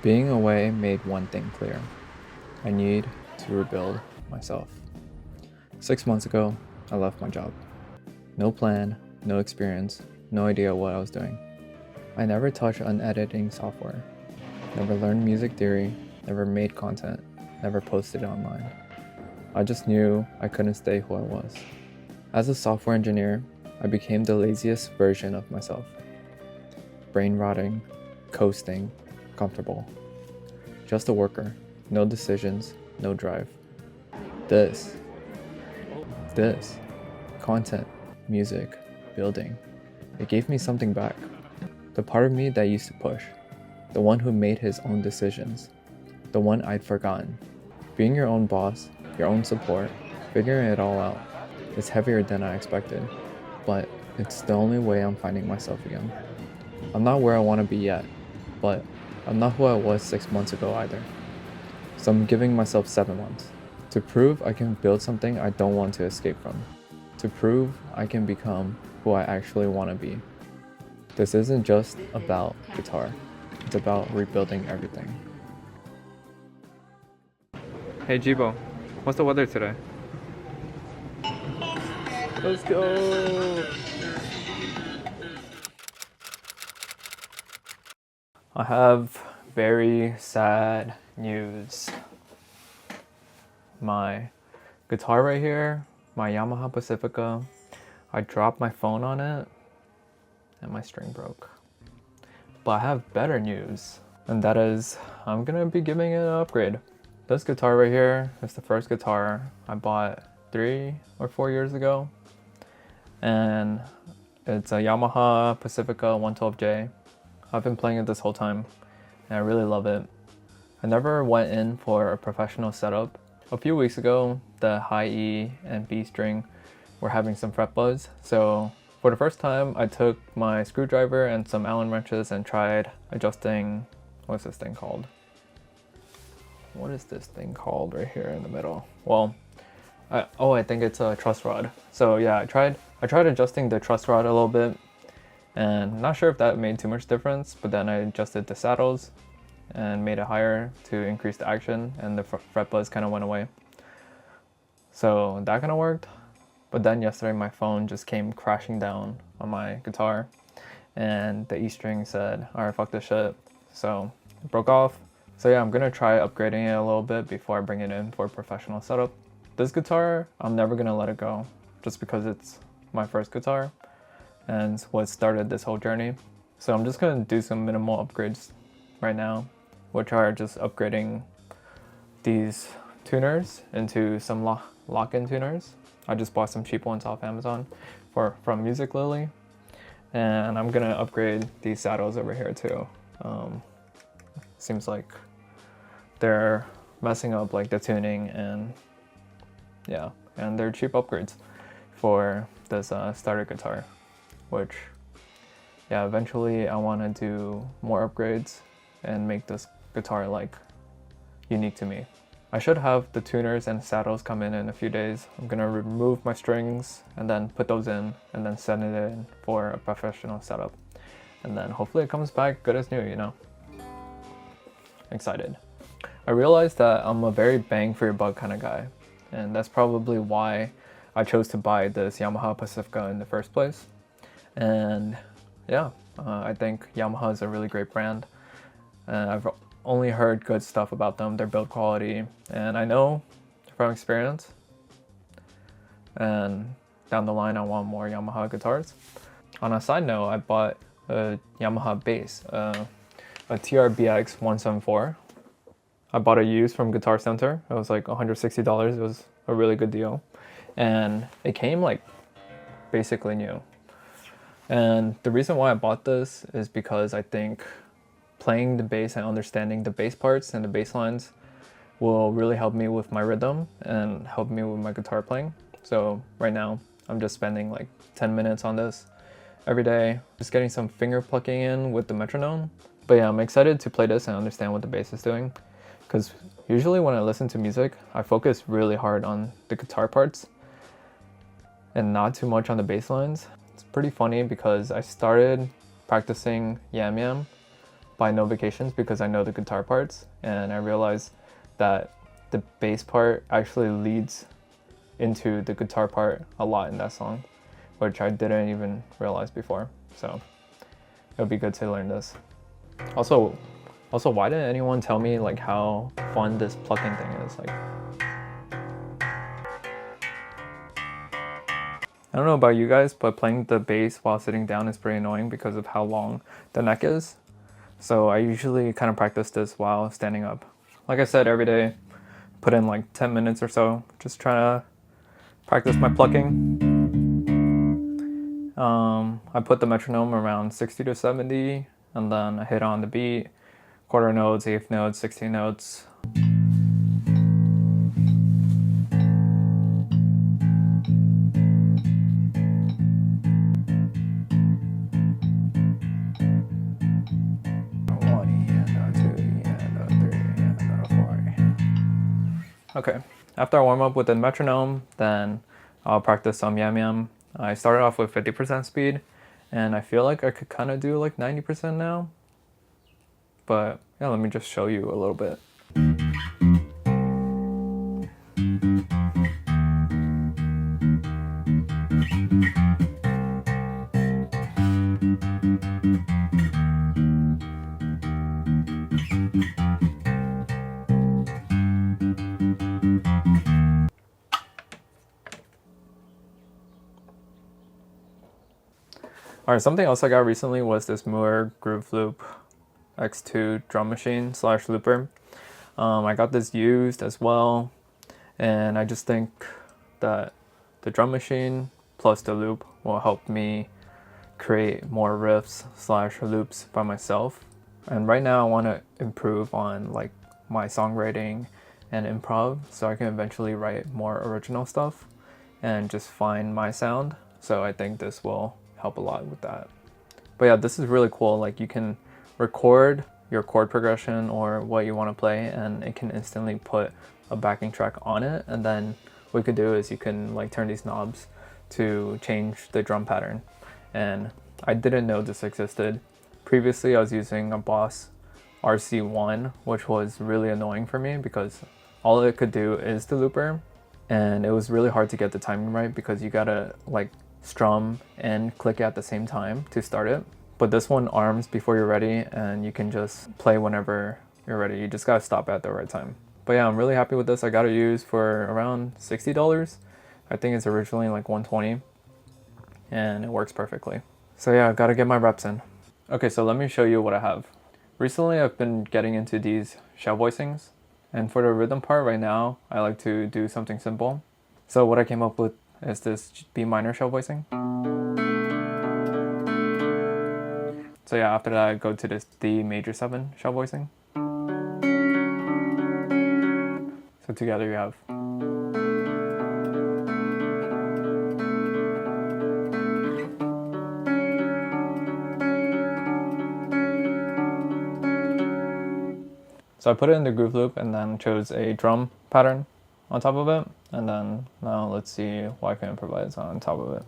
Being away made one thing clear. I need to rebuild myself. 6 months ago, I left my job. No plan, no experience, no idea what I was doing. I never touched on editing software, never learned music theory, never made content, never posted it online. I just knew I couldn't stay who I was. As a software engineer, I became the laziest version of myself. Brain rotting, coasting, comfortable. Just a worker, no decisions, no drive. This, content, music, building, it gave me something back. The part of me that used to push, the one who made his own decisions, the one I'd forgotten. Being your own boss, your own support, figuring it all out, is heavier than I expected, but it's the only way I'm finding myself again. I'm not where I want to be yet, but I'm not who I was 6 months ago either. So I'm giving myself 7 months to prove I can build something I don't want to escape from, to prove I can become who I actually want to be. This isn't just about guitar, it's about rebuilding everything. Hey Jibo, what's the weather today? Let's go! I have very sad news. My guitar right here, my Yamaha Pacifica, I dropped my phone on it and my string broke. But I have better news, and that is I'm gonna be giving it an upgrade. This guitar right here is the first guitar I bought 3 or 4 years ago, and it's a Yamaha Pacifica 112J. I've been playing it this whole time and I really love it. I never went in for a professional setup. A few weeks ago, the high E and B string were having some fret buzz, so for the first time I took my screwdriver and some Allen wrenches and tried adjusting, what's this thing called? What is this thing called right here in the middle? Well, I think it's a truss rod. So yeah, I tried adjusting the truss rod a little bit, and not sure if that made too much difference, but then I adjusted the saddles and made it higher to increase the action, and the fret buzz kind of went away. So that kind of worked. But then yesterday my phone just came crashing down on my guitar, and the E string said, alright, fuck this shit. So it broke off. So yeah, I'm gonna try upgrading it a little bit before I bring it in for a professional setup. This guitar, I'm never gonna let it go, just because it's my first guitar and it's what started this whole journey. So I'm just gonna do some minimal upgrades right now, which are just upgrading these tuners into some lock-in tuners. I just bought some cheap ones off Amazon from Music Lily, and I'm gonna upgrade these saddles over here too. Seems like they're messing up like the tuning, and yeah, and they're cheap upgrades for this starter guitar, which yeah, eventually I want to do more upgrades and make this guitar like unique to me. I should have the tuners and saddles come in a few days. I'm gonna remove my strings and then put those in and then send it in for a professional setup, and then hopefully it comes back good as new, you know. Excited. I realized that I'm a very bang for your buck kind of guy, and that's probably why I chose to buy this Yamaha Pacifica in the first place. And yeah, I think Yamaha is a really great brand, and I've only heard good stuff about them, their build quality, and I know from experience, and down the line I want more Yamaha guitars. On a side note, I bought a Yamaha bass, a TRBX 174. I bought it used from Guitar Center. It was like $160. It was a really good deal, and it came like basically new. And the reason why I bought this is because I think playing the bass and understanding the bass parts and the bass lines will really help me with my rhythm and help me with my guitar playing. So right now I'm just spending like 10 minutes on this every day, just getting some finger plucking in with the metronome. But yeah, I'm excited to play this and understand what the bass is doing, because usually when I listen to music, I focus really hard on the guitar parts and not too much on the bass lines. It's pretty funny because I started practicing Yam Yam by Notifications because I know the guitar parts, and I realized that the bass part actually leads into the guitar part a lot in that song, which I didn't even realize before. So it would be good to learn this. Also, why didn't anyone tell me like how fun this plucking thing is? Like, I don't know about you guys, but playing the bass while sitting down is pretty annoying because of how long the neck is. So I usually kind of practice this while standing up. Like I said, every day, put in like 10 minutes or so, just trying to practice my plucking. I put the metronome around 60 to 70, and then I hit on the beat, quarter notes, eighth notes, 16 notes. Okay, after I warm up with the metronome, then I'll practice some yam yam. I started off with 50% speed, and I feel like I could kind of do like 90% now. But yeah, let me just show you a little bit. Alright, something else I got recently was this Mooer Groove Loop X2 drum machine / looper. I got this used as well, and I just think that the drum machine plus the loop will help me create more riffs / loops by myself. And right now I want to improve on like my songwriting and improv so I can eventually write more original stuff and just find my sound. So I think this will help a lot with that. But yeah, this is really cool. Like, you can record your chord progression or what you want to play, and it can instantly put a backing track on it. And then what you could do is you can like turn these knobs to change the drum pattern. And I didn't know this existed. Previously I was using a Boss RC1, which was really annoying for me because all it could do is the looper, and it was really hard to get the timing right because you gotta like strum and click at the same time to start it. But this one arms before you're ready, and you can just play whenever you're ready. You just gotta stop at the right time. But yeah, I'm really happy with this. I got it used for around $60. I think it's originally like $120, and it works perfectly. So yeah, I gotta get my reps in. Okay, so let me show you what I have. Recently I've been getting into these shell voicings, and for the rhythm part right now, I like to do something simple. So what I came up with is this B minor shell voicing. So yeah, after that I go to this D major 7 shell voicing. So together you have. So I put it in the groove loop and then chose a drum pattern on top of it. And then now let's see what I can improvise on top of it.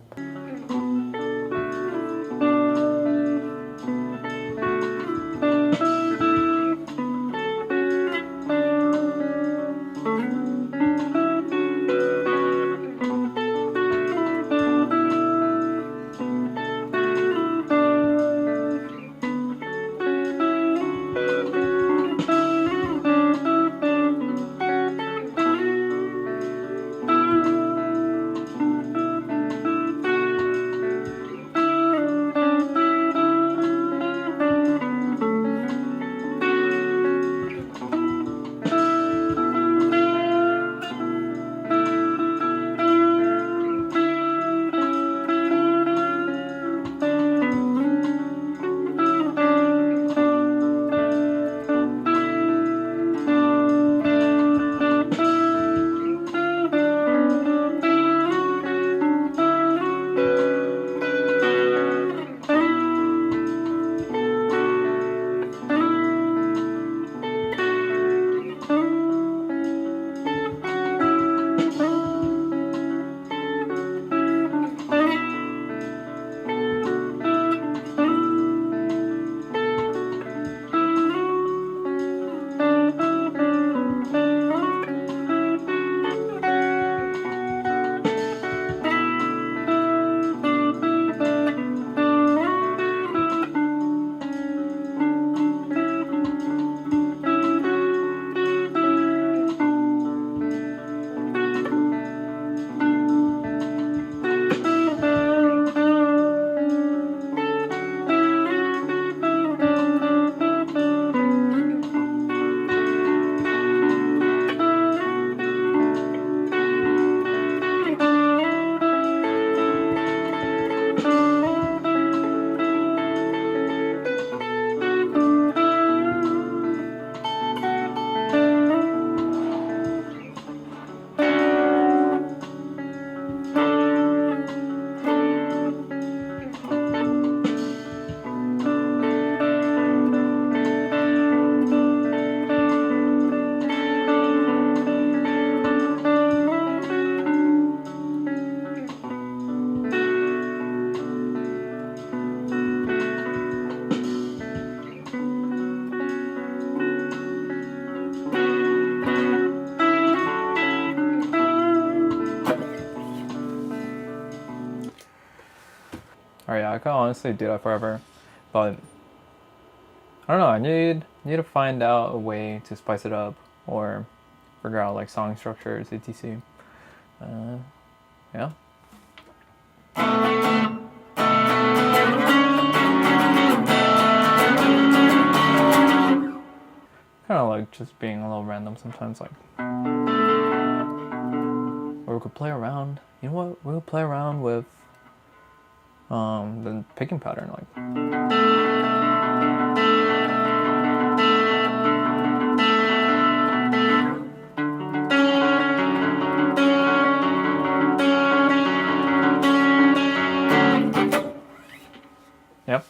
Yeah, I could honestly do that forever, but I don't know. I need to find out a way to spice it up or figure out like song structures, etc. Yeah. Kind of like just being a little random sometimes, like. Or we could play around. You know what? We could play around with the picking pattern, like. Yep.